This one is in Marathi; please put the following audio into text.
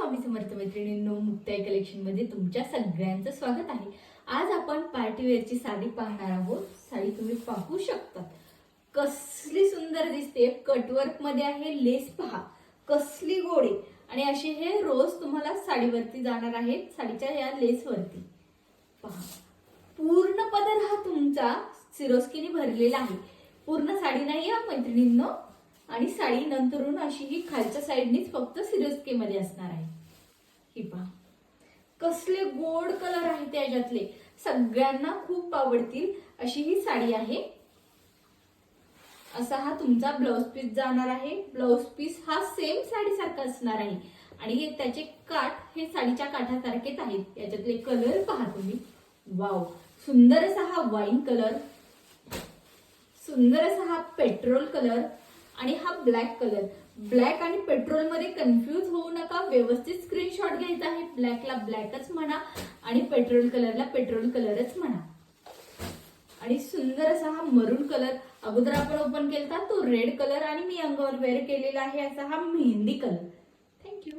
स्वामी समर्थ मैत्रिणींनो, मुक्ताई कलेक्शन मध्ये तुमच्या सगळ्यांचं स्वागत आहे। आज आपण पार्टी वेअरची साडी पाहणार आहोत। साडी तुम्ही पाहू शकता कसली सुंदर दिसते, कटवर्क मध्ये आहे। लेस पहा कसली गोडी आणि असे हे रोज तुम्हाला साडीवरती जाणार आहेत। साडीच्या या लेस वरती पहा, पूर्ण पदर हा तुमचा सिरोस्कीने भरलेला आहे। पूर्ण साडी नाही हा मैत्रिणींनो, आणि साडी नंतरून अशी ही खालच्या साइडनीच फक्त सिरोस्की मध्ये असणार आहे। ही पहा कसले गोड कलर आहे त्याच्यातले, सगळ्यांना खूप आवडतील अशी ही साडी आहे। असा हा तुमचा ब्लाउज पीस जाणार आहे। ब्लाउज पीस हा सेम साडी सारखा असणार आहे आणि हे त्याचे काठ हे साडीच्या काठासारखेच आहेत। याच्यातले कलर पहा तुम्ही, वाव, सुंदर असा हा वाईन कलर, सुंदर असा हा पेट्रोल कलर आणि हा ब्लॅक कलर। ब्लॅक आणि पेट्रोल मध्ये कन्फ्यूज होऊ नका, व्यवस्थित स्क्रीनशॉट घ्यायचा आहे। ब्लॅकला ब्लॅकच म्हणा आणि पेट्रोल कलरला पेट्रोल कलरच म्हणा। आणि सुंदर असा हा मरून कलर, अगोदर आपण ओपन केलता तो रेड कलर आणि मी अंगावर वेअर केलेला आहे असा हा मेहंदी कलर। थँक्यू।